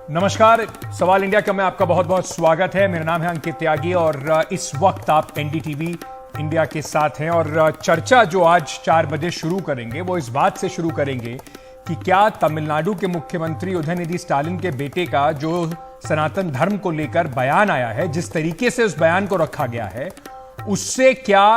नमस्कार, सवाल इंडिया का में आपका बहुत बहुत स्वागत है। मेरा नाम है अंकित त्यागी और इस वक्त आप एनडीटीवी इंडिया के साथ हैं। और चर्चा जो आज 4 बजे शुरू करेंगे वो इस बात से शुरू करेंगे कि क्या तमिलनाडु के मुख्यमंत्री उदयनिधि स्टालिन के बेटे का जो सनातन धर्म को लेकर बयान आया है, जिस तरीके से उस बयान को रखा गया है, उससे क्या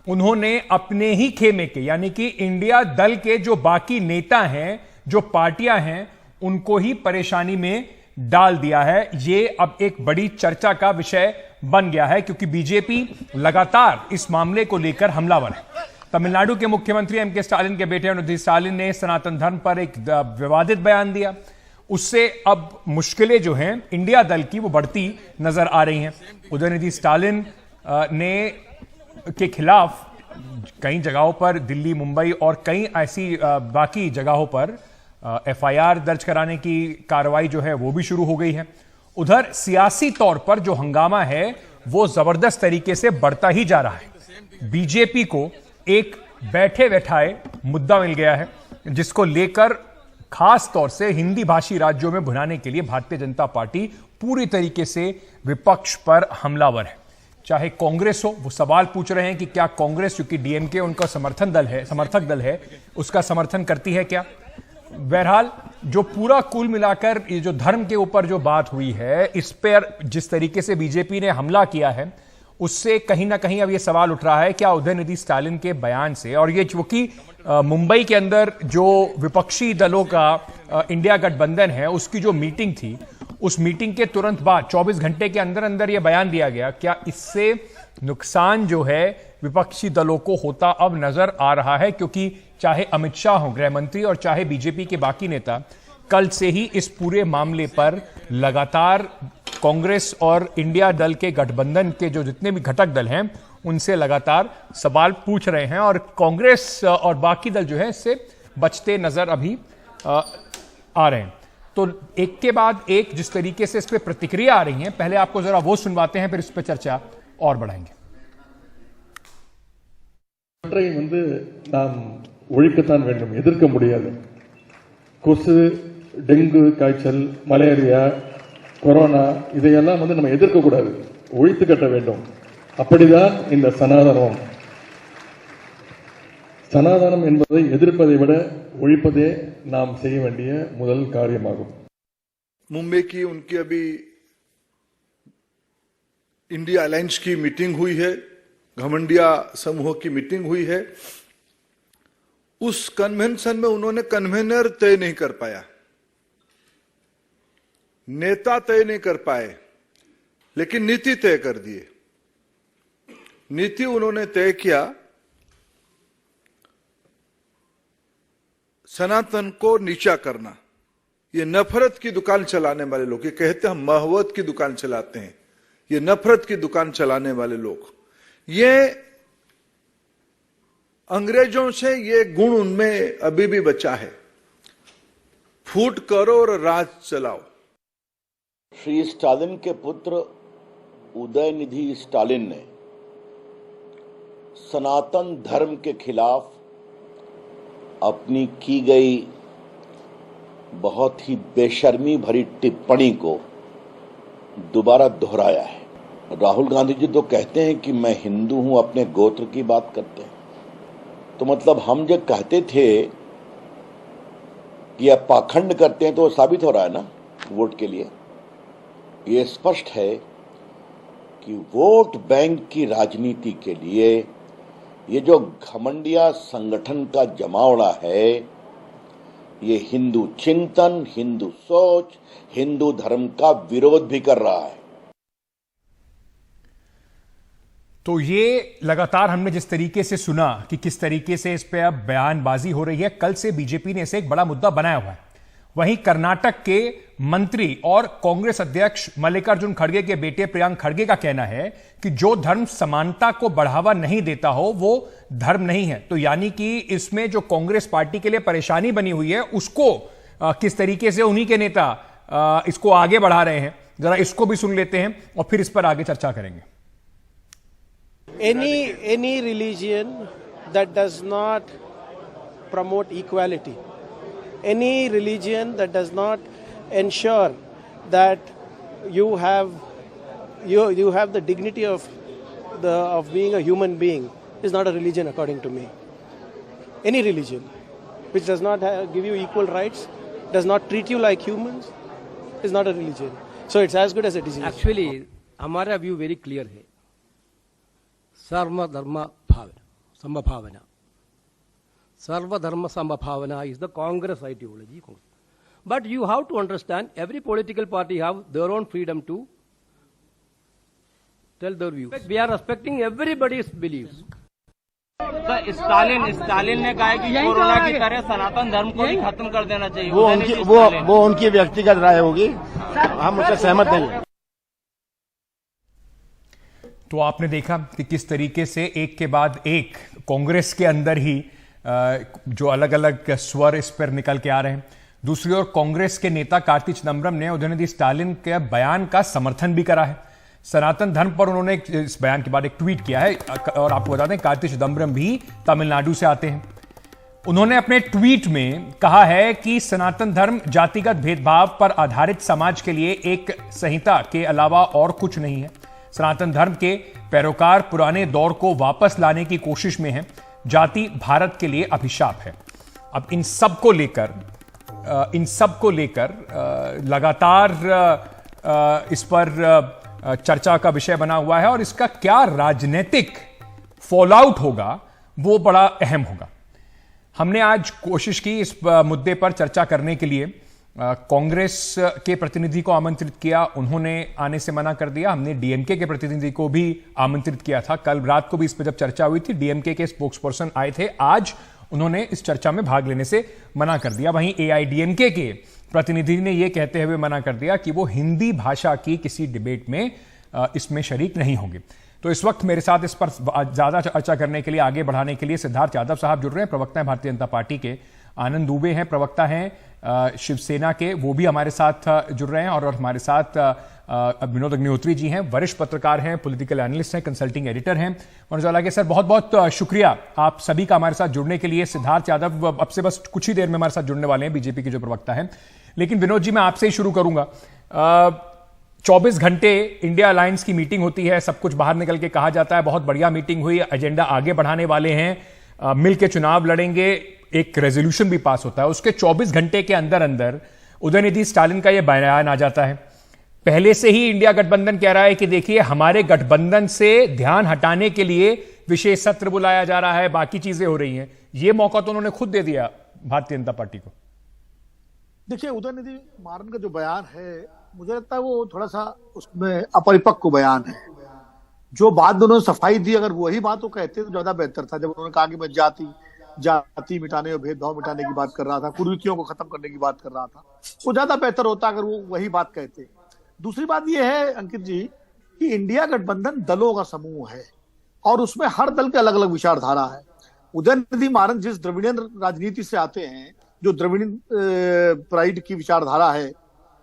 उन्होंने अपने ही खेमे के यानी कि इंडिया दल के जो बाकी नेता हैं, जो पार्टियां हैं, उनको ही परेशानी में डाल दिया है। ये अब एक बड़ी चर्चा का विषय बन गया है क्योंकि बीजेपी लगातार इस मामले को लेकर हमलावर है। तमिलनाडु के मुख्यमंत्री एमके स्टालिन के बेटे उदयनिधि स्टालिन ने सनातन धर्म पर एक विवादित बयान दिया। उससे अब मुश्किलें जो हैं इंडिया दल की वो बढ़ती नजर आ रही हैं। उदयनिधि स्टालिन के खिलाफ कई जगहों पर दिल्ली, मुंबई और कई ऐसी बाकी जगहों पर एफआईआर दर्ज कराने की कार्रवाई जो है वो भी शुरू हो गई है। उधर सियासी तौर पर जो हंगामा है वो जबरदस्त तरीके से बढ़ता ही जा रहा है। बीजेपी को एक बैठे बैठाए मुद्दा मिल गया है जिसको लेकर खास तौर से हिंदी भाषी राज्यों में भुनाने के लिए भारतीय जनता पार्टी पूरी तरीके से विपक्ष पर हमलावर है। चाहे कांग्रेस हो, वो सवाल पूछ रहे हैं कि क्या कांग्रेस, क्योंकि डीएमके उनका समर्थक दल है, उसका समर्थन करती है क्या। बहरहाल जो पूरा कुल मिलाकर ये जो धर्म के ऊपर जो बात हुई है, इस पर जिस तरीके से बीजेपी ने हमला किया है, उससे कहीं ना कहीं अब ये सवाल उठ रहा है क्या उदयनिधि स्टालिन के बयान से, और ये क्योंकि मुंबई के अंदर जो विपक्षी दलों का इंडिया गठबंधन है उसकी जो मीटिंग थी, उस मीटिंग के तुरंत बाद 24 घंटे के अंदर अंदर यह बयान दिया गया, क्या इससे नुकसान जो है विपक्षी दलों को होता अब नजर आ रहा है। क्योंकि चाहे अमित शाह हो गृह मंत्री और चाहे बीजेपी के बाकी नेता कल से ही इस पूरे मामले पर लगातार कांग्रेस और इंडिया दल के गठबंधन के जो जितने भी घटक दल हैं उनसे लगातार सवाल पूछ रहे हैं और कांग्रेस और बाकी दल जो है इससे बचते नजर अभी आ रहे हैं। तो एक के बाद एक जिस तरीके से इस पर प्रतिक्रिया आ रही है, पहले आपको जरा वो सुनवाते हैं, फिर इस पर चर्चा और बढ़ाएंगे। ஒழிக்கத்தான் வேண்டும், எதிர்க்க முடியாது. கொசு, டெங்கு காய்ச்சல், மலேரியா, கொரோனா இதையெல்லாம் நம்ம எதிர்க்க கூடாது, ஒழித்து கட்ட வேண்டும். அப்படிதான் இந்த சனாதனம். சனாதனம் என்பதை எதிர்ப்பதை விட ஒழிப்பதே நாம் செய்ய வேண்டிய முதல் காரியமாகும். मुंबई की उनकी अभी इंडिया अलायंस की मीटिंग हुई है, घमंडिया समूह की मीटिंग हुई है। उस कन्वेंशन में उन्होंने कन्वेनर तय नहीं कर पाया, नेता तय नहीं कर पाए, लेकिन नीति तय कर दिए। नीति उन्होंने तय किया, सनातन को नीचा करना। ये नफरत की दुकान चलाने वाले लोग, ये कहते हैं हम महवत की दुकान चलाते हैं, ये नफरत की दुकान चलाने वाले लोग, ये अंग्रेजों से ये गुण उनमें अभी भी बचा है। फूट करो और राज चलाओ। श्री स्टालिन के पुत्र उदयनिधि स्टालिन ने सनातन धर्म के खिलाफ अपनी की गई बहुत ही बेशर्मी भरी टिप्पणी को दोबारा दोहराया है। राहुल गांधी जी तो कहते हैं कि मैं हिंदू हूं, अपने गोत्र की बात करते हैं, तो मतलब हम जो कहते थे कि अब पाखंड करते हैं तो साबित हो रहा है ना वोट के लिए। ये स्पष्ट है कि वोट बैंक की राजनीति के लिए ये जो घमंडिया संगठन का जमावड़ा है, ये हिंदू चिंतन, हिंदू सोच, हिंदू धर्म का विरोध भी कर रहा है। तो ये लगातार हमने जिस तरीके से सुना कि किस तरीके से इस पे अब बयानबाजी हो रही है, कल से बीजेपी ने इसे एक बड़ा मुद्दा बनाया हुआ है। वहीं कर्नाटक के मंत्री और कांग्रेस अध्यक्ष मल्लिकार्जुन खड़गे के बेटे प्रियांक खड़गे का कहना है कि जो धर्म समानता को बढ़ावा नहीं देता हो वो धर्म नहीं है। तो यानी कि इसमें जो कांग्रेस पार्टी के लिए परेशानी बनी हुई है उसको किस तरीके से उन्हीं के नेता इसको आगे बढ़ा रहे हैं, जरा इसको भी सुन लेते हैं और फिर इस पर आगे चर्चा करेंगे। Any religion that does not promote equality, any religion that does not ensure that you have the dignity of being a human being is not a religion according to me. Any religion which does not give you equal rights, does not treat you like humans, is not a religion. So it's as good as a disease. Actually, हमारा view very clear है. सर्वधर्म समभावना. Sarvadharma Samabhavana is the Congress ideology. But you have to understand, every political party have their own freedom to tell their views. We are respecting everybody's beliefs. तो Stalin ने कहा है कि corona की तरह सनातन धर्म को भी खत्म कर देना चाहिए. वो उनकी व्यक्तिगत राय होगी, हम उससे सहमत नहीं हैं. तो आपने देखा कि किस तरीके से एक के बाद एक कांग्रेस के अंदर ही जो अलग अलग स्वर इस पर निकल के आ रहे हैं. दूसरी ओर कांग्रेस के नेता कार्ति चिदंबरम ने उदयनिधि स्टालिन के बयान का समर्थन भी करा है. सनातन धर्म पर उन्होंने इस बयान के बाद एक ट्वीट किया है. और आपको बता दें, कार्ति चिदंबरम भी तमिलनाडु से आते हैं. उन्होंने अपने ट्वीट में कहा है कि सनातन धर्म जातिगत भेदभाव पर आधारित समाज के लिए एक संहिता के अलावा और कुछ नहीं है. सनातन धर्म के पैरोकार पुराने दौर को वापस लाने की कोशिश में हैं. जाति भारत के लिए अभिशाप है. अब इन सब को लेकर लगातार इस पर चर्चा का विषय बना हुआ है और इसका क्या राजनीतिक फॉलआउट होगा वो बड़ा अहम होगा. हमने आज कोशिश की इस मुद्दे पर चर्चा करने के लिए. कांग्रेस के प्रतिनिधि को आमंत्रित किया, उन्होंने आने से मना कर दिया. हमने डीएमके के प्रतिनिधि को भी आमंत्रित किया था. कल रात को भी इस पर जब चर्चा हुई थी, डीएमके के स्पोक्सपर्सन आए थे. आज उन्होंने इस चर्चा में भाग लेने से मना कर दिया. वहीं एआईडीएमके के प्रतिनिधि ने यह कहते हुए मना कर दिया कि वो हिंदी भाषा की किसी डिबेट में इसमें शरीक नहीं होंगे. तो इस वक्त मेरे साथ इस पर ज्यादा चर्चा करने के लिए, आगे बढ़ाने के लिए सिद्धार्थ यादव साहब जुड़ रहे हैं. प्रवक्ता हैं भारतीय जनता पार्टी के. आनंद दुबे हैं, प्रवक्ता हैं शिवसेना के, वो भी हमारे साथ जुड़ रहे हैं. और हमारे साथ विनोद अग्निहोत्री जी हैं, वरिष्ठ पत्रकार हैं, पॉलिटिकल एनालिस्ट हैं, कंसल्टिंग एडिटर हैं. मनोज जाला के सर, बहुत बहुत शुक्रिया आप सभी का हमारे साथ जुड़ने के लिए. सिद्धार्थ यादव अब से बस कुछ ही देर में हमारे साथ जुड़ने वाले हैं, बीजेपी के जो प्रवक्ता हैं. लेकिन विनोद जी, मैं आपसे ही शुरू करूंगा. 24 घंटे इंडिया अलायंस की मीटिंग होती है, सब कुछ बाहर निकल के कहा जाता है, बहुत बढ़िया मीटिंग हुई, एजेंडा आगे बढ़ाने वाले हैं, मिल के चुनाव लड़ेंगे, एक रेजोल्यूशन भी पास होता है. उसके 24 घंटे के अंदर अंदर उदयनिधि स्टालिन का यह बयान आ जाता है. पहले से ही इंडिया गठबंधन कह रहा है कि देखिए, हमारे गठबंधन से ध्यान हटाने के लिए विशेष सत्र बुलाया जा रहा है, बाकी चीजें हो रही हैं. यह मौका तो उन्होंने खुद दे दिया भारतीय जनता पार्टी को. देखिए, उदयनिधि मारन का जो बयान है, मुझे लगता है वो थोड़ा सा उसमें अपरिपक्व बयान है. जो बात उन्होंने सफाई दी, अगर वही बात वो कहते तो ज्यादा बेहतर था. जब उन्होंने कहा कि मैं जाति मिटाने और भेदभाव मिटाने की बात कर रहा था, कुरीतियों को खत्म करने की बात कर रहा था, वो ज्यादा बेहतर होता अगर वो वही बात कहते. दूसरी बात ये है अंकित जी कि इंडिया गठबंधन दलों का समूह है और उसमें हर दल के अलग अलग विचारधारा है. उदयनिधि मारन जिस द्रविड़ियन राजनीति से आते हैं, जो द्रविड़ियन प्राइड की विचारधारा है,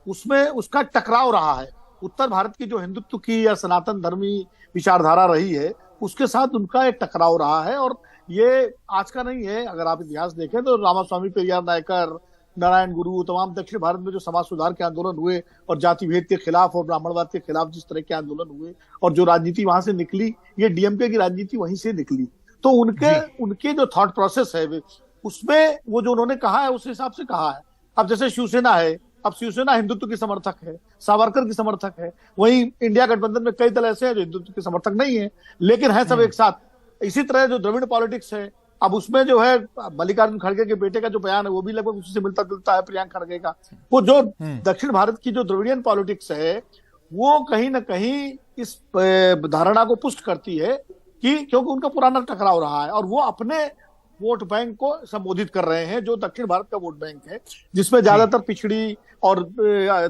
उसमें उसका टकराव रहा है. उत्तर भारत की जो हिंदुत्व की या सनातन धर्मी विचारधारा रही है, उसके साथ उनका एक टकराव रहा है. और ये आज का नहीं है. अगर आप इतिहास देखें तो रामास्वामी पेरियार नायकर, नारायण गुरु, तमाम दक्षिण भारत में जो समाज सुधार के आंदोलन हुए और जाति भेद के खिलाफ और ब्राह्मणवाद के खिलाफ जिस तरह के आंदोलन हुए और जो राजनीति वहां से निकली, ये डीएमके की राजनीति वहीं से निकली. तो उनके जो थॉट प्रोसेस है उसमें वो जो उन्होंने कहा है उस हिसाब से कहा है. अब जैसे शिवसेना है, अब शिवसेना हिंदुत्व की समर्थक है, सावरकर की समर्थक है. वहीं इंडिया गठबंधन में कई दल ऐसे हैं जो हिंदुत्व के समर्थक नहीं है, लेकिन है सब एक साथ. इसी तरह जो द्रविड़ पॉलिटिक्स है, अब उसमें जो है मल्लिकार्जुन खड़गे के बेटे का जो बयान है वो भी लगभग उसी से मिलता जुलता है, प्रियंक खड़गे का. वो जो दक्षिण भारत की जो द्रविडियन पॉलिटिक्स है, वो कहीं ना कहीं इस धारणा को पुष्ट करती है कि क्योंकि उनका पुराना टकराव रहा है और वो अपने वोट बैंक को संबोधित कर रहे हैं, जो दक्षिण भारत का वोट बैंक है, जिसमें ज्यादातर पिछड़ी और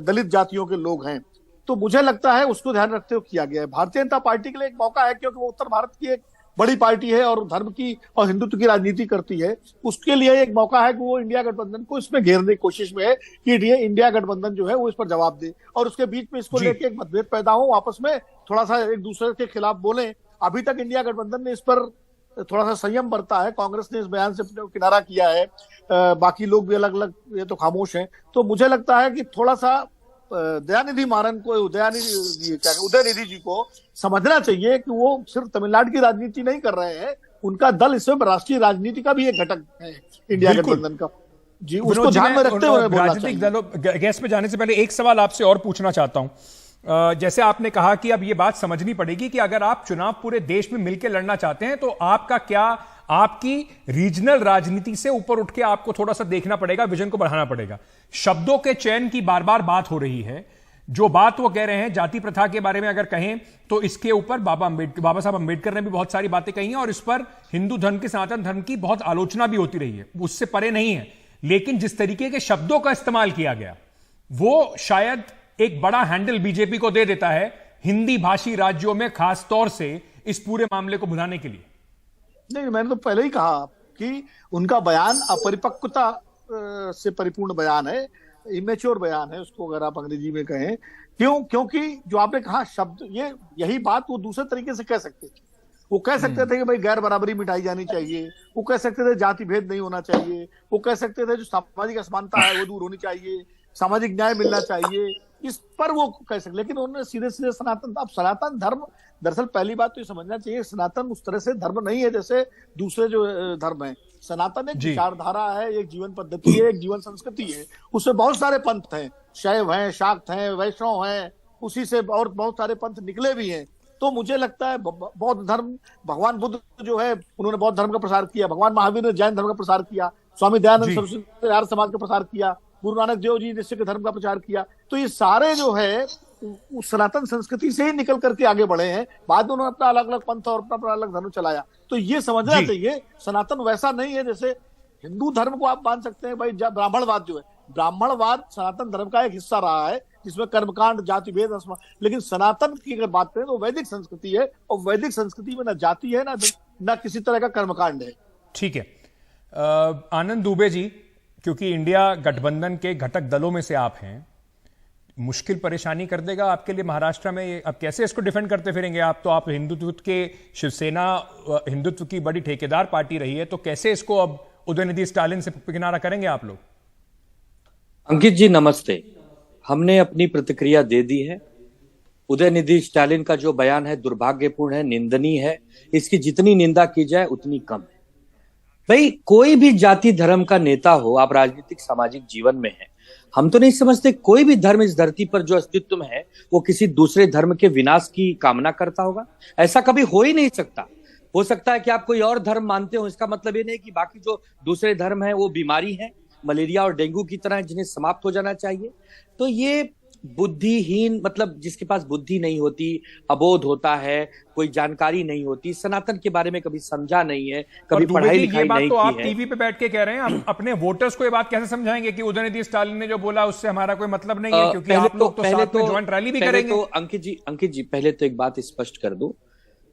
दलित जातियों के लोग हैं. तो मुझे लगता है उसको ध्यान रखते हुए किया गया है. भारतीय जनता पार्टी के लिए एक मौका है, क्योंकि वो उत्तर भारत की एक बड़ी पार्टी है और धर्म की और हिंदुत्व की राजनीति करती है. उसके लिए एक मौका है कि वो इंडिया गठबंधन को इसमें घेरने की कोशिश में है कि इंडिया गठबंधन जो है वो इस पर जवाब दे और उसके बीच में इसको लेके एक मतभेद पैदा हो, आपस में थोड़ा सा एक दूसरे के खिलाफ बोले. अभी तक इंडिया गठबंधन ने इस पर थोड़ा सा संयम बरता है. कांग्रेस ने इस बयान से किनारा किया है, बाकी लोग भी अलग अलग ये तो खामोश हैं. तो मुझे लगता है कि थोड़ा सा दयानिधि मारन को, उदयनिधि जी को समझना चाहिए कि वो सिर्फ तमिलनाडु की राजनीति नहीं कर रहे हैं, उनका दल इसमें राष्ट्रीय राजनीति का भी एक घटक है, इंडिया गठबंधन का। जी, उसको ध्यान में रखते हुए बोलना राजनीतिक दलों गैस में जाने से पहले एक सवाल आपसे और पूछना चाहता हूं। जैसे आपने कहा कि अब ये बात समझनी पड़ेगी कि अगर आप चुनाव पूरे देश में मिलकर लड़ना चाहते हैं तो आपका क्या, आपकी रीजनल राजनीति से ऊपर उठ के आपको थोड़ा सा देखना पड़ेगा, विजन को बढ़ाना पड़ेगा। शब्दों के चयन की बार बार बात हो रही है, जो बात वो कह रहे हैं जाति प्रथा के बारे में अगर कहें तो इसके ऊपर बाबा साहब अंबेडकर ने भी बहुत सारी बातें कही हैं और इस पर हिंदू धर्म के, सनातन धर्म की बहुत आलोचना भी होती रही है, उससे परे नहीं है। लेकिन जिस तरीके के शब्दों का इस्तेमाल किया गया वो शायद एक बड़ा हैंडल बीजेपी को दे देता है हिंदी भाषी राज्यों में, खास तौर से इस पूरे मामले को भुनाने के लिए। नहीं, मैंने तो पहले ही कहा कि उनका बयान अपरिपक्वता से परिपूर्ण बयान है, इमेच्योर बयान है, उसको अगर आप अंग्रेजी में कहें। क्योंकि जो आपने कहा शब्द, यही बात वो दूसरे तरीके से कह सकते थे। वो कह सकते थे कि भाई गैर बराबरी मिटाई जानी चाहिए, वो कह सकते थे जाति भेद नहीं होना चाहिए, वो कह सकते थे जो सामाजिक असमानता है वो दूर होनी चाहिए, सामाजिक न्याय मिलना चाहिए, इस पर वो कह सकते। लेकिन उन्होंने सीधे सीधे सनातन, अब सनातन धर्म, दरअसल पहली बात तो ये समझना चाहिए, सनातन उस तरह से धर्म नहीं है जैसे दूसरे जो धर्म है। सनातन एक विचारधारा है, एक जीवन पद्धति है, एक जीवन संस्कृति है। उसमें बहुत सारे पंथ हैं, शैव हैं, शाक्त हैं, वैष्णव हैं, उसी से और बहुत सारे पंथ निकले भी हैं। तो मुझे लगता है बौद्ध धर्म, भगवान बुद्ध जो है उन्होंने बौद्ध धर्म का प्रसार किया, भगवान महावीर ने जैन धर्म का प्रसार किया, स्वामी दयानंद सरस्वती ने आर्य समाज का प्रसार किया, गुरु नानक देव जी ने सिख धर्म का प्रचार किया। तो ये सारे जो है उस सनातन संस्कृति से ही निकल करके आगे बढ़े हैं। बाद में उन्होंने अपना अलग अलग पंथ और अपना अलग धर्म चलाया। तो ये समझना चाहिए सनातन वैसा नहीं है जैसे हिंदू धर्म को आप मान सकते हैं। भाई ब्राह्मणवाद जो है, ब्राह्मणवाद सनातन धर्म का एक हिस्सा रहा है जिसमें कर्मकांड, जाति भेद, लेकिन सनातन की अगर बात करें तो वैदिक संस्कृति है, और वैदिक संस्कृति में ना जाति है ना किसी तरह का कर्मकांड है। ठीक है। आनंद दुबे जी, क्योंकि इंडिया गठबंधन के घटक दलों में से आप हैं, मुश्किल परेशानी कर देगा आपके लिए महाराष्ट्र में? अब कैसे इसको डिफेंड करते फिरेंगे आप? तो आप हिंदुत्व के, शिवसेना हिंदुत्व की बड़ी ठेकेदार पार्टी रही है, तो कैसे इसको अब उदयनिधि स्टालिन से किनारा करेंगे आप लोग? अंकित जी नमस्ते। हमने अपनी प्रतिक्रिया दे दी है। उदयनिधि स्टालिन का जो बयान है दुर्भाग्यपूर्ण है, निंदनीय है। इसकी जितनी निंदा की जाए उतनी कम है। भाई कोई भी जाति धर्म का नेता हो, आप राजनीतिक सामाजिक जीवन में हैं, हम तो नहीं समझते कोई भी धर्म इस धरती पर जो अस्तित्व में है वो किसी दूसरे धर्म के विनाश की कामना करता होगा। ऐसा कभी हो ही नहीं सकता। हो सकता है कि आप कोई और धर्म मानते हो, इसका मतलब ये नहीं कि बाकी जो दूसरे धर्म है वो बीमारी है, मलेरिया और डेंगू की तरह, जिन्हें समाप्त हो जाना चाहिए। तो ये बुद्धिहीन, मतलब जिसके पास बुद्धि नहीं होती, अबोध होता है, कोई जानकारी नहीं होती, सनातन के बारे में कभी समझा नहीं है, कभी पढ़ाई लिखाई नहीं की है। ये बात तो आप टीवी पे बैठ के कह रहे हैं, आप अपने वोटर्स को ये बात कैसे समझाएंगे कि उदयनिधि स्टालिन ने जो बोला उससे हमारा कोई मतलब नहीं है, क्योंकि आप लोग तो साथ में ज्वाइंट रैली भी करेंगे। तो अंकित जी पहले तो एक बात स्पष्ट कर दूं,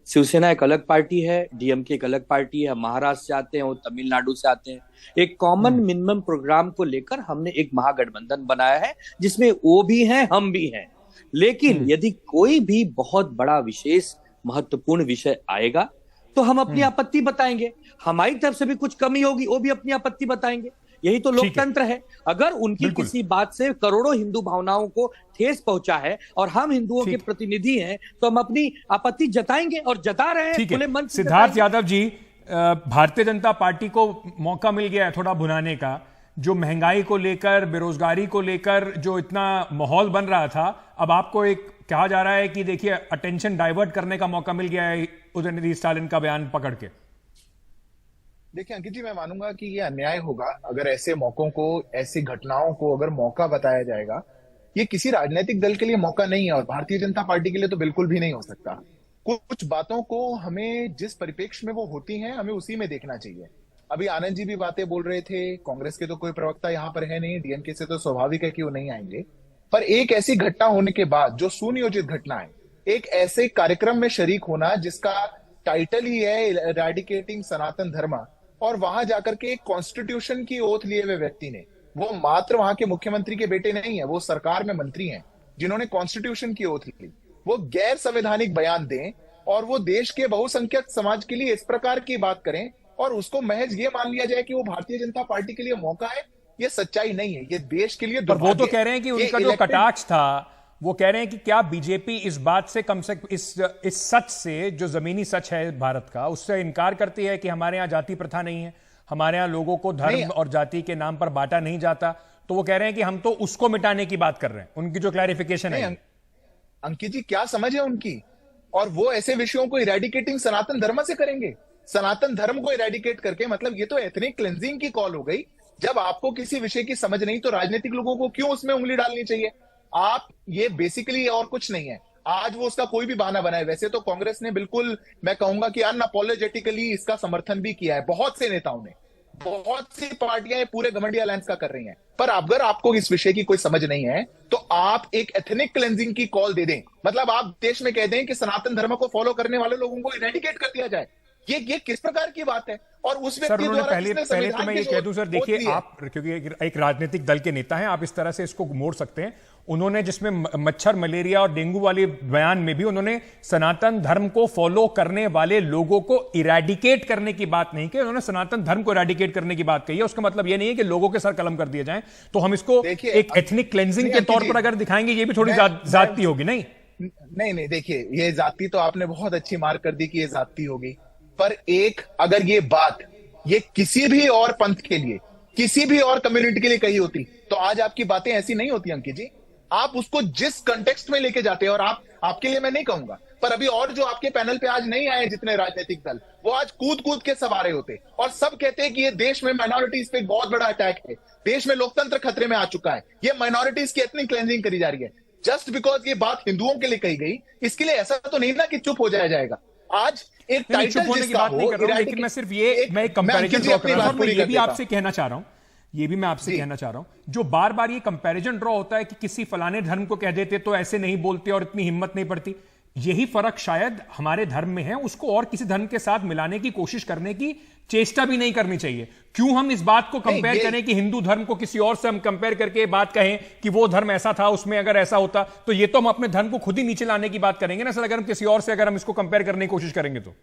शिवसेना एक अलग पार्टी है, डीएमके एक अलग पार्टी है, हम महाराष्ट्र से आते हैं, वो तमिलनाडु से आते हैं। एक कॉमन मिनिमम प्रोग्राम को लेकर हमने एक महागठबंधन बनाया है जिसमें वो भी हैं, हम भी हैं। लेकिन यदि कोई भी बहुत बड़ा विशेष महत्वपूर्ण विषय आएगा तो हम अपनी आपत्ति बताएंगे। हमारी तरफ से भी कुछ कमी होगी, वो भी अपनी आपत्ति बताएंगे। यही तो लोकतंत्र है। अगर उनकी किसी बात से करोड़ों हिंदू भावनाओं को ठेस पहुंचा है और हम हिंदुओं के प्रतिनिधि हैं तो हम अपनी आपत्ति जताएंगे और जता रहे हैं खुले मन से। सिद्धार्थ यादव जी, भारतीय जनता पार्टी को मौका मिल गया है थोड़ा भुनाने का। जो महंगाई को लेकर, बेरोजगारी को लेकर जो इतना माहौल बन रहा था, अब आपको एक कहा जा रहा है कि देखिए अटेंशन डाइवर्ट करने का मौका मिल गया है उदयनिधि स्टालिन का बयान पकड़ के। देखिए अंकित जी, मैं मानूंगा कि ये अन्याय होगा अगर ऐसे मौकों को, ऐसी घटनाओं को अगर मौका बताया जाएगा। ये किसी राजनीतिक दल के लिए मौका नहीं है और भारतीय जनता पार्टी के लिए तो बिल्कुल भी नहीं हो सकता। कुछ बातों को हमें जिस परिप्रेक्ष्य में वो होती हैं, हमें उसी में देखना चाहिए। अभी आनंद जी भी बातें बोल रहे थे, कांग्रेस के तो कोई प्रवक्ता यहाँ पर है नहीं, डीएमके से तो स्वाभाविक है कि वो नहीं आएंगे। पर एक ऐसी घटना होने के बाद जो सुनियोजित घटना है, एक ऐसे कार्यक्रम में शरीक होना जिसका टाइटल ही है इरेडिकेटिंग सनातन धर्म, और वहां जाकर के एक कॉन्स्टिट्यूशन की ओथ लिए हुए व्यक्ति ने, वो मात्र वहां के मुख्यमंत्री के बेटे नहीं है, वो सरकार में मंत्री हैं जिन्होंने कॉन्स्टिट्यूशन की ओथ ली, वो गैर संवैधानिक बयान दें और वो देश के बहुसंख्यक समाज के लिए इस प्रकार की बात करें और उसको महज ये मान लिया जाए कि वो भारतीय जनता पार्टी के लिए मौका है। ये सच्चाई नहीं है, ये देश के लिए पर वो तो दुर्भाग्य कह रहे हैं कि है। उनका जो कटाक्ष था, वो कह रहे हैं कि क्या बीजेपी इस बात से कम से इस सच से, जो जमीनी सच है भारत का, उससे इनकार करती है कि हमारे यहाँ जाति प्रथा नहीं है, हमारे यहाँ लोगों को धर्म और जाति के नाम पर बांटा नहीं जाता? तो वो कह रहे हैं कि हम तो उसको मिटाने की बात कर रहे हैं। उनकी जो क्लैरिफिकेशन है। अंकित जी, क्या समझ है उनकी? और वो ऐसे विषयों को इरेडिकेटिंग सनातन धर्म से करेंगे। सनातन धर्म को इरेडिकेट करके मतलब ये तो एथनिक क्लेंजिंग की कॉल हो गई। जब आपको किसी विषय की समझ नहीं तो राजनीतिक लोगों को क्यों उसमें उंगली डालनी चाहिए? आप ये बेसिकली और कुछ नहीं है। आज वो उसका कोई भी बहाना बनाए। वैसे तो कांग्रेस ने बिल्कुल, मैं कहूंगा कि अनअपोलोजेटिकली इसका समर्थन भी किया है। बहुत से नेताओं ने, बहुत सी पार्टियां पूरे घमंडी अलायंस का कर रही हैं। पर अगर आपको इस विषय की कोई समझ नहीं है तो आप एक एथनिक क्लेंजिंग की कॉल दे दें। मतलब आप देश में कह दें कि सनातन धर्म को फॉलो करने वाले लोगों को इरेडिकेट कर दिया जाए। ये किस प्रकार की बात है? और उस व्यक्ति द्वारा पहले तो मैं ये कह दूं सर, देखिए आप क्योंकि एक राजनीतिक दल के नेता हैं, आप इस तरह से इसको मोड़ सकते हैं। उन्होंने जिसमें मच्छर, मलेरिया और डेंगू वाले बयान में भी उन्होंने सनातन धर्म को फॉलो करने वाले लोगों को इरेडिकेट करने की बात नहीं की, उन्होंने सनातन धर्म को इरेडिकेट करने की बात कही है। उसका मतलब ये नहीं है कि लोगों के सर कलम कर दिए जाएं। तो हम इसको एक एथनिक क्लेंजिंग के तौर पर अगर दिखाएंगे, ये भी थोड़ी जाती होगी। नहीं, देखिए, ये जाति तो आपने बहुत अच्छी मार्क कर दी कि ये जाति होगी। पर एक, अगर ये बात ये किसी भी और पंथ के लिए, किसी भी और कम्युनिटी के लिए कही होती तो आज आपकी बातें ऐसी नहीं होती अंकित जी। आप उसको जिस कंटेक्स्ट में लेके जाते हैं, और आपके लिए मैं नहीं कहूंगा, पर अभी और जो आपके पैनल पे आज नहीं आए जितने राजनीतिक दल, वो आज कूद कूद के सब आ रहे होते और सब कहते हैं कि ये देश में माइनॉरिटीज पे बहुत बड़ा अटैक है, देश में लोकतंत्र खतरे में आ चुका है, ये माइनॉरिटीज की एथनिक क्लेंजिंग करी जा रही है। जस्ट बिकॉज ये बात हिंदुओं के लिए कही गई, इसके लिए ऐसा तो नहीं ना कि चुप हो जाया जाएगा। आज एक टाइटल होने की बात नहीं कर रहा हूं, लेकिन मैं सिर्फ मैं एक कंपैरिजन ड्रॉ कर रहा हूं। मैं ये भी आपसे कहना चाह रहा हूं, जो बार बार ये कंपैरिजन ड्रॉ होता है कि किसी फलाने धर्म को कह देते तो ऐसे नहीं बोलते और इतनी हिम्मत नहीं पड़ती, यही फर्क शायद हमारे धर्म में है। उसको और किसी धर्म के साथ मिलाने की कोशिश करने की चेष्टा भी नहीं करनी चाहिए। क्यों हम इस बात को कंपेयर करें कि हिंदू धर्म को किसी और से हम कंपेयर करके बात कहें कि वो धर्म ऐसा था, उसमें अगर ऐसा होता, तो ये तो हम अपने धर्म को खुद ही नीचे लाने की बात करेंगे ना सर, अगर हम किसी और से अगर हम इसको कंपेयर करने की कोशिश करेंगे तो।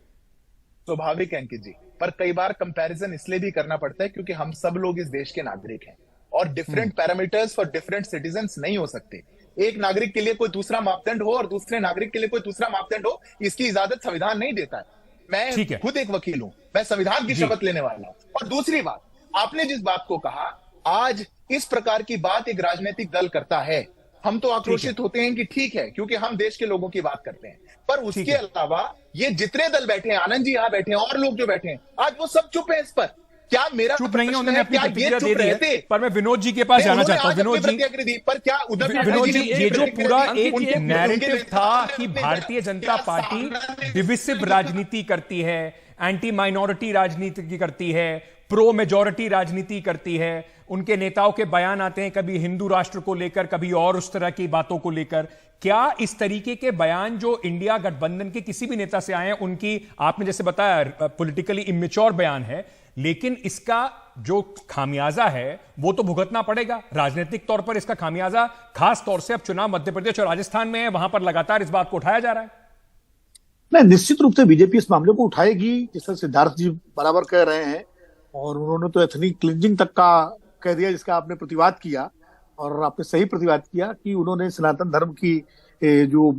स्वाभाविक है अंकित जी, पर कई बार कंपैरिजन इसलिए भी करना पड़ता है क्योंकि हम सब लोग इस देश के नागरिक हैं और different parameters for different citizens नहीं हो सकते। एक नागरिक के लिए कोई दूसरा मापदंड हो और दूसरे नागरिक के लिए कोई दूसरा मापदंड हो, इसकी इजाजत संविधान नहीं देता है। मैं खुद एक वकील हूं, मैं संविधान की शपथ लेने वाला हूं। और दूसरी बात, आपने जिस बात को कहा, आज इस प्रकार की बात एक राजनीतिक दल करता है, हम तो आक्रोशित होते हैं कि ठीक है, क्योंकि हम देश के लोगों की बात करते हैं। पर उसके अलावा ये जितने दल बैठे हैं, आनंद जी यहाँ बैठे हैं और लोग जो बैठे हैं, आज वो सब चुप है इस पर। क्या मेरा चुप नहीं है, उन्होंने अपनी प्रतिक्रिया दे दी है, पर मैं विनोद जी के पास जाना चाहता हूं। विनोद जी, ये जो पूरा एक नैरेटिव था कि भारतीय जनता पार्टी डिविसिव राजनीति करती है, एंटी माइनॉरिटी राजनीति करती है, प्रो मेजॉरिटी राजनीति करती है, उनके नेताओं के बयान आते हैं कभी हिंदू राष्ट्र को लेकर, कभी और उस तरह की बातों को लेकर, क्या इस तरीके के बयान जो इंडिया गठबंधन के किसी भी नेता से आए हैं, उनकी आपने जैसे बताया पॉलिटिकली इमेच्योर बयान है, लेकिन इसका जो खामियाजा है वो तो भुगतना पड़ेगा राजनीतिक तौर पर। इसका खामियाजा खास तौर से अब चुनाव मध्य प्रदेश और राजस्थान में है, वहां पर लगातार इस बात को उठाया जा रहा है। नहीं, निश्चित रूप से बीजेपी इस मामले को उठाएगी, जैसा सिद्धार्थ जी बराबर कह रहे हैं, और उन्होंने तो एथनिक क्लिंजिंग तक का कह दिया, जिसका आपने प्रतिवाद किया, और आपने सही प्रतिवाद किया कि उन्होंने सनातन धर्म की जो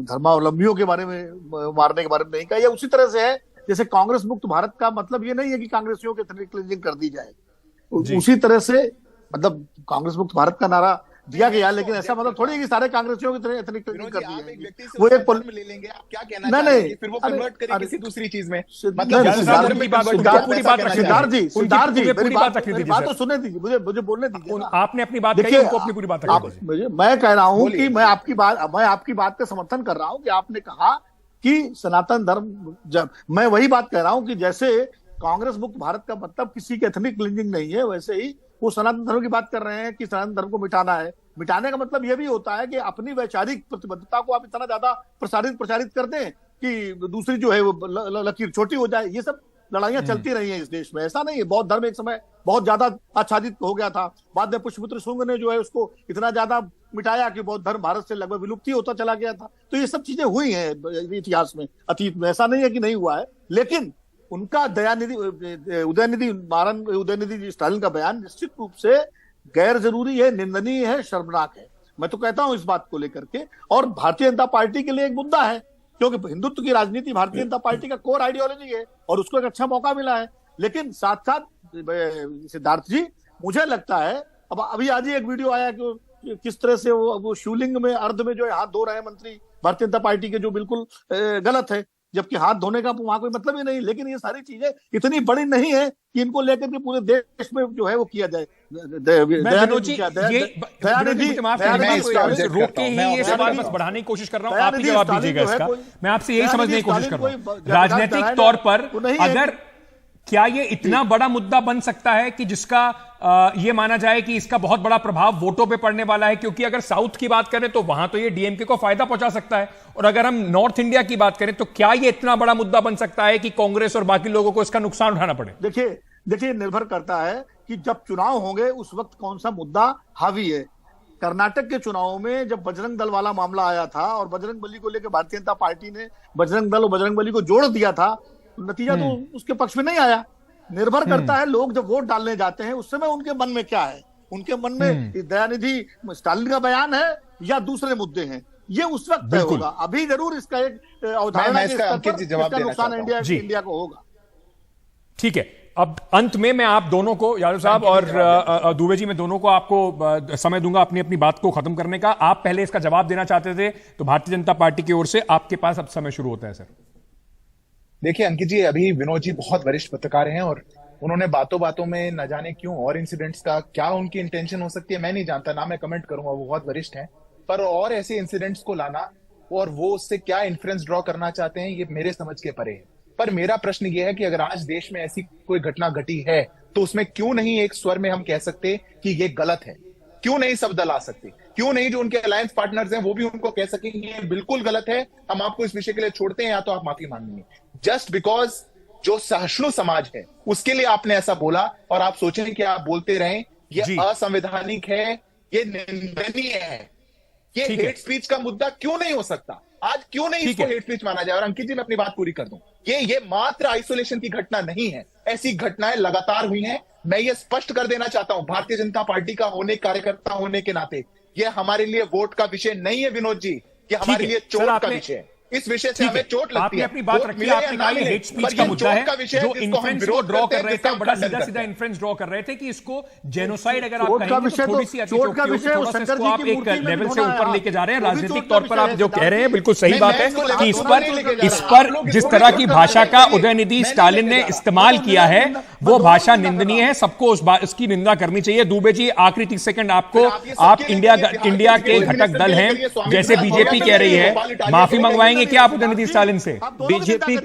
धर्मावलंबियों के बारे में मारने के बारे में नहीं कहा। या उसी तरह से है जैसे कांग्रेस मुक्त भारत का मतलब ये नहीं है कि कांग्रेसियों की एथनिक क्लिंजिंग कर दी जाए। उसी तरह से मतलब कांग्रेस मुक्त भारत का नारा दिया गया, लेकिन ऐसा मतलब थोड़ी है कि सारे कांग्रेसियों की तरह एथनिक क्लिंजिंग कर दी जाएगी। वो एक ले लेंगे, आप क्या कहना चाह रहे हैं? फिर वो कन्वर्ट करें किसी दूसरी चीज में। मतलब सिद्धार्थ जी, मेरी बात तो सुनने दीजिए, मुझे बोलने दीजिए। आपने अपनी बात कही, उनको अपनी पूरी बात कही। मैं कह रहा हूं कि मैं आपकी बात का समर्थन कर रहा हूं कि आपने कहा कि सनातन धर्म, मैं वही बात कह रहा हूं कि जैसे कांग्रेस मुक्त भारत का मतलब किसी की एथनिक क्लिंजिंग नहीं है, वैसे ही वो सनातन धर्म की बात कर रहे हैं कि सनातन धर्म को मिटाना है। मिटाने का मतलब यह भी होता है कि अपनी वैचारिक प्रतिबद्धता को आप इतना ज्यादा प्रसारित कर दें कि दूसरी जो है वो लकीर छोटी हो जाए। ये सब लड़ाइयां चलती रही हैं इस देश में, ऐसा नहीं है। बौद्ध धर्म एक समय बहुत ज्यादा आच्छादित हो गया था, बाद में पुष्यमित्र शुंग ने जो है उसको इतना ज्यादा मिटाया कि बौद्ध धर्म भारत से लगभग विलुप्ति होता चला गया था। तो ये सब चीजें हुई हैं इतिहास में, अतीत में, ऐसा नहीं है कि नहीं हुआ है। लेकिन उनका उदयनिधि स्टालिन का बयान निश्चित रूप से गैर जरूरी है, निंदनीय है, शर्मनाक है। मैं तो कहता हूं इस बात को लेकर के, और भारतीय जनता पार्टी के लिए एक मुद्दा है, क्योंकि हिंदुत्व की राजनीति भारतीय जनता पार्टी का कोर आइडियोलॉजी है और उसको एक अच्छा मौका मिला है। लेकिन साथ साथ सिद्धार्थ जी, मुझे लगता है अब अभी आज ही एक वीडियो आया कि किस तरह से वो शिवलिंग में अर्ध में जो है हाथ धो रहे हैं मंत्री भारतीय जनता पार्टी के, जो बिल्कुल गलत है, जबकि हाथ धोने का वहां कोई मतलब ही नहीं। लेकिन ये सारी चीजें इतनी बड़ी नहीं है कि इनको लेकर के पूरे देश में जो है वो किया जाए। रोक के ही ये सवाल बस बढ़ाने की कोशिश कर रहा हूं, आप ही जवाब दीजिएगा इसका। मैं आपसे यही समझने की कोशिश कर रहा हूं, राजनीतिक तौर पर अगर क्या ये इतना बड़ा मुद्दा बन सकता है कि जिसका ये माना जाए कि इसका बहुत बड़ा प्रभाव वोटों पे पड़ने वाला है? क्योंकि अगर साउथ की बात करें तो वहां तो ये डीएमके को फायदा पहुंचा सकता है, और अगर हम नॉर्थ इंडिया की बात करें तो क्या ये इतना बड़ा मुद्दा बन सकता है कि कांग्रेस और बाकी लोगों को इसका नुकसान उठाना पड़े? देखिए निर्भर करता है कि जब चुनाव होंगे उस वक्त कौन सा मुद्दा हावी है। कर्नाटक के चुनाव में जब बजरंग दल वाला मामला आया था और बजरंग बली को लेकर भारतीय जनता पार्टी ने बजरंग दल और बजरंग बली को जोड़ दिया था, नतीजा तो उसके पक्ष में नहीं आया। निर्भर करता है लोग जब वोट डालने जाते हैं उस समय उनके मन में क्या है, उनके मन में दयानिधि स्टालिन का बयान है या दूसरे मुद्दे हैं, ये उस वक्त तय होगा। अभी जरूर इसका एक अवधारणा के स्तर पर इसका नुकसान इंडिया को होगा। ठीक है, अब अंत में मैं आप दोनों को, यादव साहब और दुबे जी, मैं दोनों को आपको समय दूंगा अपनी अपनी बात को खत्म करने का। आप पहले इसका जवाब देना चाहते थे तो भारतीय जनता पार्टी की ओर से आपके पास अब समय शुरू होता है सर। देखिए अंकित जी, अभी विनोद जी बहुत वरिष्ठ पत्रकार हैं और उन्होंने बातों बातों में न जाने क्यों और इंसिडेंट्स का क्या उनकी इंटेंशन हो सकती है मैं नहीं जानता, ना मैं कमेंट करूंगा, वो बहुत वरिष्ठ हैं, पर और ऐसे इंसिडेंट्स को लाना और वो उससे क्या इन्फ्रेंस ड्रॉ करना चाहते हैं ये मेरे समझ के परे है। पर मेरा प्रश्न ये है कि अगर आज देश में ऐसी कोई घटना घटी है तो उसमें क्यों नहीं एक स्वर में हम कह सकते कि ये गलत है? क्यों नहीं सब दल आ सकते? क्यों नहीं जो उनके अलायंस पार्टनर्स हैं वो भी उनको कह सके कि ये बिल्कुल गलत है, हम आपको इस विषय के लिए छोड़ते हैं या तो आप माफी मांगेंगे? जस्ट बिकॉज जो सहिष्णु समाज है उसके लिए आपने ऐसा बोला और आप सोचें कि आप बोलते रहें, ये असंवैधानिक है, ये निंदनीय है, ये हेट स्पीच का मुद्दा क्यों नहीं हो सकता? आज क्यों नहीं इसको हेट स्पीच माना जाए? और अंकित जी मैं अपनी बात पूरी कर दूं, ये मात्र आइसोलेशन की घटना नहीं है, ऐसी घटनाएं लगातार हुई हैं। मैं ये स्पष्ट कर देना चाहता हूं, भारतीय जनता पार्टी का होने, कार्यकर्ता होने के नाते ये हमारे लिए वोट का विषय नहीं है विनोद जी, ये हमारे लिए चोट का विषय है। इस विषय से हमें चोट लगती है। आपने अपनी बात रखी, आपने कहा ये हेट स्पीच का मुद्दा है, जो इन्फ्रेंस को ड्रॉ कर रहे थे, बड़ा सीधा सीधा इन्फ्रेंस ड्रॉ कर रहे थे कि इसको जेनोसाइड अगर आप कहेंगे तो थोड़ी सी अतिशयोक्ति होगी, थोड़ा सा इसको आप एक लेवल से ऊपर लेके जा रहे हैं। राजनीतिक तौर पर आप जो कह रहे हैं बिल्कुल सही बात है कि इस पर जिस तरह की भाषा का उदयनिधि स्टालिन ने इस्तेमाल किया है वो भाषा निंदनीय है, सबको उसकी निंदा करनी चाहिए। दुबे जी आखिरी 30 सेकंड आपको, आप इंडिया के घटक दल हैं, जैसे बीजेपी कह रही है, माफी मंगवाएंगे क्या आप उदयनिधि स्टालिन से? बीजेपी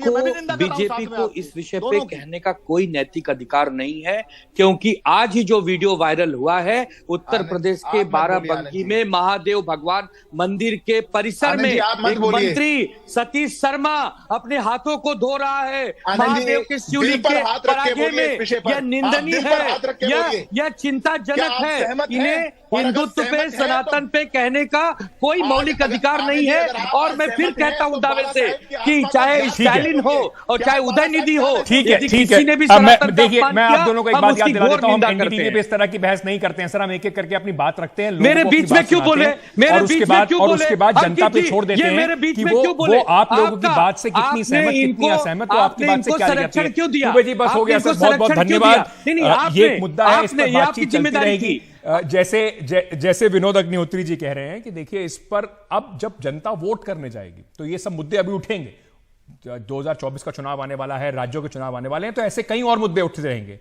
को इस विषय पे कहने का कोई नैतिक अधिकार नहीं है, क्योंकि आज ही जो वीडियो वायरल हुआ है उत्तर प्रदेश के बाराबंकी में महादेव भगवान मंदिर के परिसर में एक मंत्री सतीश शर्मा अपने हाथों को धो रहा है महादेव के शिवलिंग के परागे में, यह निंदनीय है, यह चिंताजनक है। इन्हें हिंदुत्व पे, सनातन पे कहने का कोई मौलिक अधिकार नहीं है। और मैं फिर कहता हूं दावे से कि चाहे स्टालिन हो और चाहे उदयनिधि हो, ठीक है, किसी ने भी देखिए, मैं आप दोनों को एक बात याद दिला देता हूं, हम एनडीटीवी पे इस तरह की बहस नहीं करते हैं सर, हम एक एक करके अपनी बात रखते हैं, मेरे बीच में क्यों बोले, और उसके बाद जनता पे छोड़ देते हैं कि वो आप लोगों की बात से कितनी सहमत, कितनी असहमत, वो आपकी बात से क्या संरक्षण क्यों दिया? जी बस हो गया सर, बहुत बहुत धन्यवाद। ये मुद्दा है, इस पर बातचीत चलती रहेगी। जैसे विनोद अग्निहोत्री जी कह रहे हैं कि देखिए इस पर अब जब जनता वोट करने जाएगी तो ये सब मुद्दे अभी उठेंगे। 2024 का चुनाव आने वाला है, राज्यों के चुनाव आने वाले हैं, तो ऐसे कई और मुद्दे उठते रहेंगे।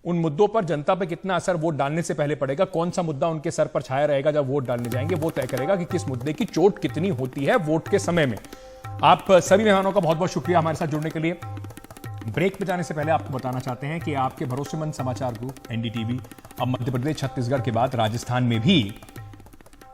उन मुद्दों पर जनता पे कितना असर वोट डालने से पहले पड़ेगा, कौन सा मुद्दा उनके सर पर छाया रहेगा जब वोट डालने जाएंगे, वो तय करेगा कि किस मुद्दे की चोट कितनी होती है वोट के समय में। आप सभी मेहमानों का बहुत बहुत शुक्रिया हमारे साथ जुड़ने के लिए। ब्रेक पे जाने से पहले आपको बताना चाहते हैं कि आपके भरोसेमंद समाचार ग्रुप एनडीटीवी अब मध्य प्रदेश, छत्तीसगढ़ के बाद राजस्थान में भी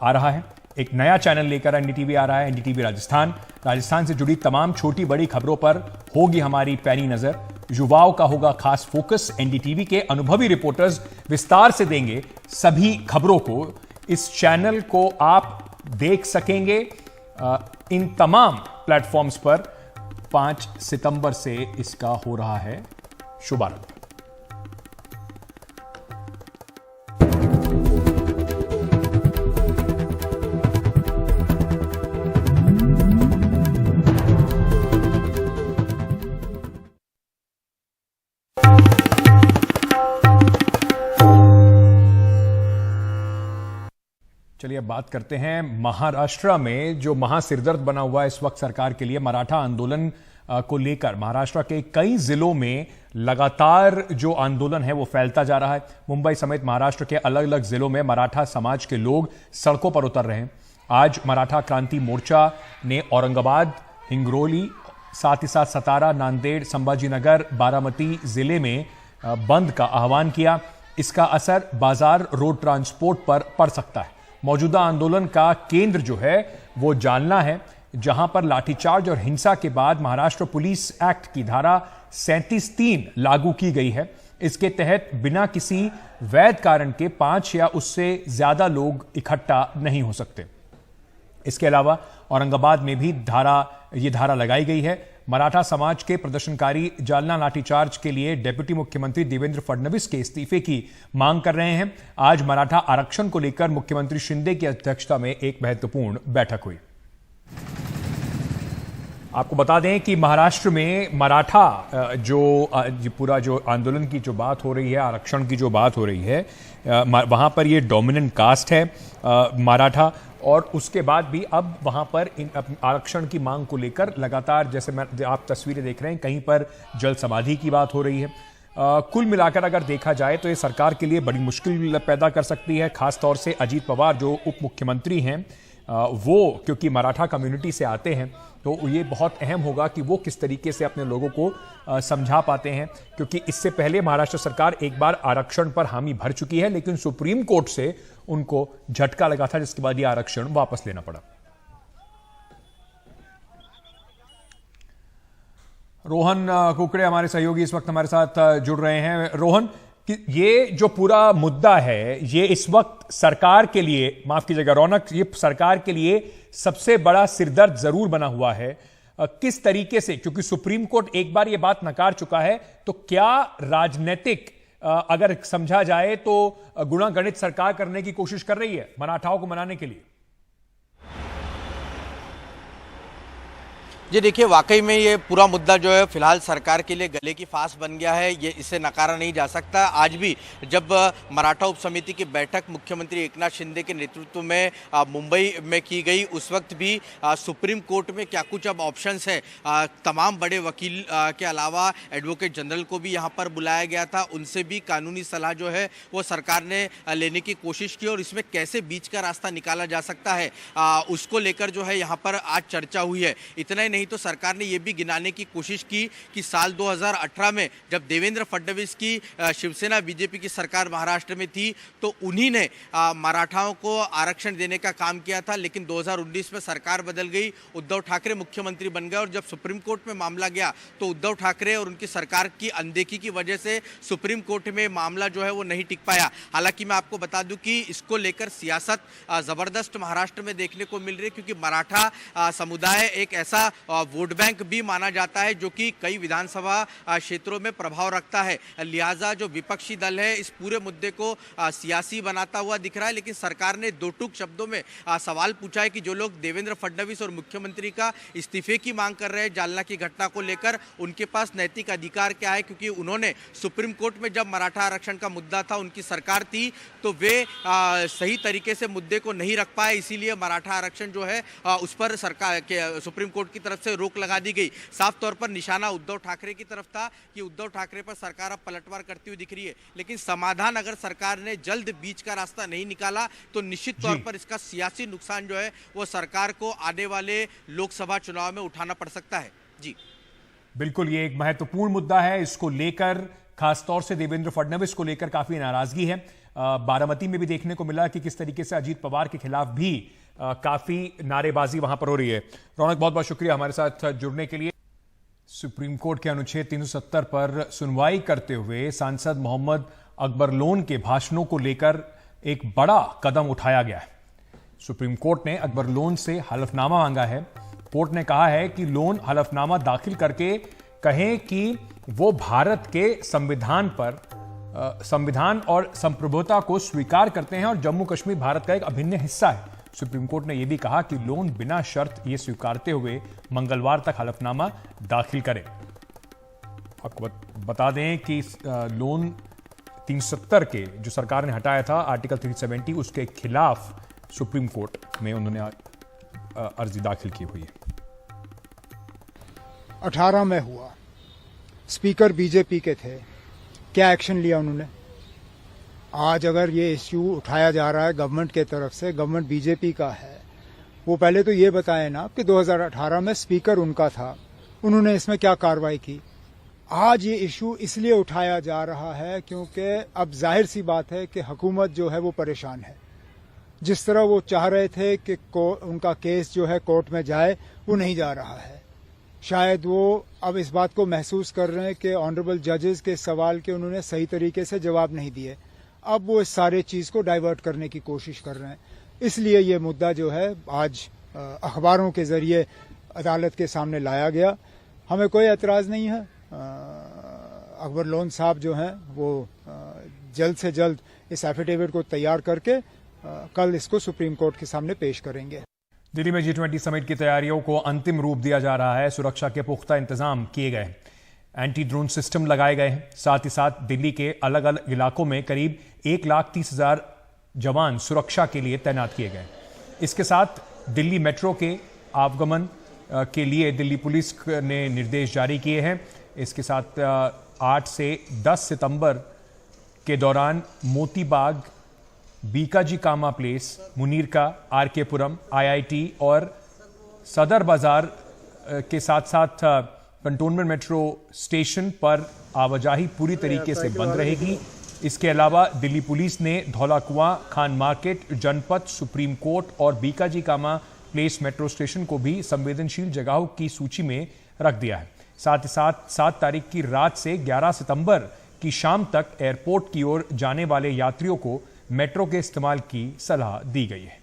आ रहा है। एक नया चैनल लेकर एनडीटीवी आ रहा है, एनडीटीवी राजस्थान। राजस्थान से जुड़ी तमाम छोटी बड़ी खबरों पर होगी हमारी पैनी नजर, युवाओं का होगा खास फोकस। एनडीटीवी के अनुभवी रिपोर्टर्स विस्तार से देंगे सभी खबरों को। इस चैनल को आप देख सकेंगे इन तमाम प्लेटफॉर्म्स पर 5 सितंबर से इसका हो रहा है शुभारंभ। चलिए अब बात करते हैं महाराष्ट्र में जो महासिरदर्द बना हुआ है इस वक्त सरकार के लिए मराठा आंदोलन को लेकर। महाराष्ट्र के कई जिलों में लगातार जो आंदोलन है वो फैलता जा रहा है। मुंबई समेत महाराष्ट्र के अलग अलग जिलों में मराठा समाज के लोग सड़कों पर उतर रहे हैं। आज मराठा क्रांति मोर्चा ने औरंगाबाद, हिंगोली, साथ ही साथ सतारा, नांदेड़, संभाजीनगर, बारामती जिले में बंद का आह्वान किया। इसका असर बाजार, रोड ट्रांसपोर्ट पर पड़ सकता है। मौजूदा आंदोलन का केंद्र जो है वो जालना है, जहां पर लाठीचार्ज और हिंसा के बाद महाराष्ट्र पुलिस एक्ट की धारा 37(3) लागू की गई है। इसके तहत बिना किसी वैध कारण के 5 या उससे ज्यादा लोग इकट्ठा नहीं हो सकते। इसके अलावा औरंगाबाद में भी ये धारा लगाई गई है। मराठा समाज के प्रदर्शनकारी जालना लाठीचार्ज के लिए डिप्टी मुख्यमंत्री देवेंद्र फडणवीस के इस्तीफे की मांग कर रहे हैं। आज मराठा आरक्षण को लेकर मुख्यमंत्री शिंदे की अध्यक्षता में एक महत्वपूर्ण बैठक हुई। आपको बता दें कि महाराष्ट्र में मराठा पूरा जो आंदोलन की जो बात हो रही है, आरक्षण की जो बात हो रही है, वहां पर ये डोमिनेंट कास्ट है मराठा, और उसके बाद भी अब वहां पर आरक्षण की मांग को लेकर लगातार, जैसे आप तस्वीरें देख रहे हैं, कहीं पर जल समाधि की बात हो रही है। कुल मिलाकर अगर देखा जाए तो ये सरकार के लिए बड़ी मुश्किल पैदा कर सकती है। खासतौर से अजीत पवार जो उप मुख्यमंत्री हैं वो क्योंकि मराठा कम्युनिटी से आते हैं, तो ये बहुत अहम होगा कि वो किस तरीके से अपने लोगों को समझा पाते हैं, क्योंकि इससे पहले महाराष्ट्र सरकार एक बार आरक्षण पर हामी भर चुकी है, लेकिन सुप्रीम कोर्ट से उनको झटका लगा था, जिसके बाद ये आरक्षण वापस लेना पड़ा। रोहन कुकड़े हमारे सहयोगी इस वक्त हमारे साथ जुड़ रहे हैं। रोहन, कि ये जो पूरा मुद्दा है ये इस वक्त सरकार के लिए, माफ कीजिएगा रौनक, ये सरकार के लिए सबसे बड़ा सिरदर्द जरूर बना हुआ है। किस तरीके से, क्योंकि सुप्रीम कोर्ट एक बार ये बात नकार चुका है, तो क्या राजनीतिक अगर समझा जाए तो गुणागणित सरकार करने की कोशिश कर रही है मराठाओं को मनाने के लिए? जी देखिए, वाकई में ये पूरा मुद्दा जो है फिलहाल सरकार के लिए गले की फांस बन गया है। ये इसे नकारा नहीं जा सकता। आज भी जब मराठा उप समिति की बैठक मुख्यमंत्री एकनाथ शिंदे के नेतृत्व में मुंबई में की गई, उस वक्त भी सुप्रीम कोर्ट में क्या कुछ अब ऑप्शंस है, तमाम बड़े वकील के अलावा एडवोकेट जनरल को भी यहाँ पर बुलाया गया था। उनसे भी कानूनी सलाह जो है वो सरकार ने लेने की कोशिश की और इसमें कैसे बीच का रास्ता निकाला जा सकता है उसको लेकर जो है यहाँ पर आज चर्चा हुई है। इतना ही नहीं तो सरकार ने यह भी गिनाने की कोशिश की कि साल 2018 में जब देवेंद्र फडणवीस की शिवसेना बीजेपी की सरकार महाराष्ट्र में थी तो उन्हीं ने मराठाओं को आरक्षण देने का काम किया था, लेकिन 2019 में सरकार बदल गई, उद्धव ठाकरे मुख्यमंत्री बन गए और जब सुप्रीम कोर्ट में मामला गया तो उद्धव ठाकरे और उनकी सरकार की अनदेखी की वजह से सुप्रीम कोर्ट में मामला जो है वो नहीं टिक पाया। हालांकि मैं आपको बता दूं कि इसको लेकर सियासत जबरदस्त महाराष्ट्र में देखने को मिल रही है, क्योंकि मराठा समुदाय एक ऐसा वोट बैंक भी माना जाता है जो कि कई विधानसभा क्षेत्रों में प्रभाव रखता है। लिहाजा जो विपक्षी दल है इस पूरे मुद्दे को सियासी बनाता हुआ दिख रहा है, लेकिन सरकार ने दो टूक शब्दों में सवाल पूछा है कि जो लोग देवेंद्र फडणवीस और मुख्यमंत्री का इस्तीफे की मांग कर रहे हैं जालना की घटना को लेकर, उनके पास नैतिक अधिकार क्या है, क्योंकि उन्होंने सुप्रीम कोर्ट में जब मराठा आरक्षण का मुद्दा था, उनकी सरकार थी, तो वे सही तरीके से मुद्दे को नहीं रख पाए, इसीलिए मराठा आरक्षण जो है उस पर सरकार के सुप्रीम कोर्ट की तरफ से रोक लगा दी गई। साफ तौर पर निशाना उद्धव ठाकरे की तरफ था कि उद्धव ठाकरे पर सरकार अब पलटवार करती हुई दिख रही है, लेकिन समाधान अगर सरकार ने जल्द बीच का रास्ता नहीं निकाला तो निश्चित तौर पर इसका सियासी नुकसान जो है वो सरकार को आने वाले लोकसभा चुनाव में उठाना पड़ सकता है। जी बिल्कुल, ये एक महत्वपूर्ण मुद्दा है। इसको लेकर खासतौर से देवेंद्र फडणवीस को लेकर काफी नाराजगी है। बारामती में भी देखने को मिला कि किस तरीके से अजीत पवार के खिलाफ भी काफी नारेबाजी वहां पर हो रही है। रौनक, बहुत बहुत शुक्रिया हमारे साथ जुड़ने के लिए। सुप्रीम कोर्ट के अनुच्छेद 370 पर सुनवाई करते हुए सांसद मोहम्मद अकबर लोन के भाषणों को लेकर एक बड़ा कदम उठाया गया है। सुप्रीम कोर्ट ने अकबर लोन से हलफनामा मांगा है। कोर्ट ने कहा है कि लोन हलफनामा दाखिल करके कहें कि वो भारत के संविधान और संप्रभुता को स्वीकार करते हैं और जम्मू कश्मीर भारत का एक अभिन्न हिस्सा है। सुप्रीम कोर्ट ने यह भी कहा कि लोन बिना शर्त ये स्वीकारते हुए मंगलवार तक हलफनामा दाखिल करें। आपको बता दें कि लोन 370 के जो सरकार ने हटाया था आर्टिकल 370 उसके खिलाफ सुप्रीम कोर्ट में उन्होंने अर्जी दाखिल की हुई है। 18 में हुआ, स्पीकर बीजेपी के थे, क्या एक्शन लिया उन्होंने? आज अगर ये इश्यू उठाया जा रहा है गवर्नमेंट के तरफ से, गवर्नमेंट बीजेपी का है, वो पहले तो ये बताएं ना कि 2018 में स्पीकर उनका था, उन्होंने इसमें क्या कार्रवाई की। आज ये इश्यू इसलिए उठाया जा रहा है क्योंकि अब जाहिर सी बात है कि हुकूमत जो है वो परेशान है। जिस तरह वो चाह रहे थे कि उनका केस जो है कोर्ट में जाए, वो नहीं जा रहा है। शायद वो अब इस बात को महसूस कर रहे हैं कि ऑनरेबल जजेस के सवाल के उन्होंने सही तरीके से जवाब नहीं दिए। अब वो इस सारे चीज को डाइवर्ट करने की कोशिश कर रहे हैं। इसलिए ये मुद्दा जो है आज अखबारों के जरिए अदालत के सामने लाया गया। हमें कोई एतराज नहीं है। अकबर लोन साहब जो हैं वो जल्द से जल्द इस एफिडेविट को तैयार करके कल इसको सुप्रीम कोर्ट के सामने पेश करेंगे। दिल्ली में G20 समिट की तैयारियों को अंतिम रूप दिया जा रहा है। सुरक्षा के पुख्ता इंतजाम किए गए, एंटी ड्रोन सिस्टम लगाए गए हैं। साथ ही साथ दिल्ली के अलग अलग इलाकों में करीब 1,30,000 जवान सुरक्षा के लिए तैनात किए गए। इसके साथ दिल्ली मेट्रो के आवागमन के लिए दिल्ली पुलिस ने निर्देश जारी किए हैं। इसके साथ 8 से 10 सितंबर के दौरान मोती बाग, बीकाजी कामा प्लेस, मुनीरका, आरके पुरम, IIT और सदर बाजार के साथ साथ कंटोनमेंट मेट्रो स्टेशन पर आवाजाही पूरी तरीके से बंद रहेगी। इसके अलावा दिल्ली पुलिस ने धौला कुआं, खान मार्केट, जनपथ, सुप्रीम कोर्ट और बीकाजी कामा प्लेस मेट्रो स्टेशन को भी संवेदनशील जगहों की सूची में रख दिया है। साथ ही साथ 7 तारीख की रात से 11 सितंबर की शाम तक एयरपोर्ट की ओर जाने वाले यात्रियों को मेट्रो के इस्तेमाल की सलाह दी गई है।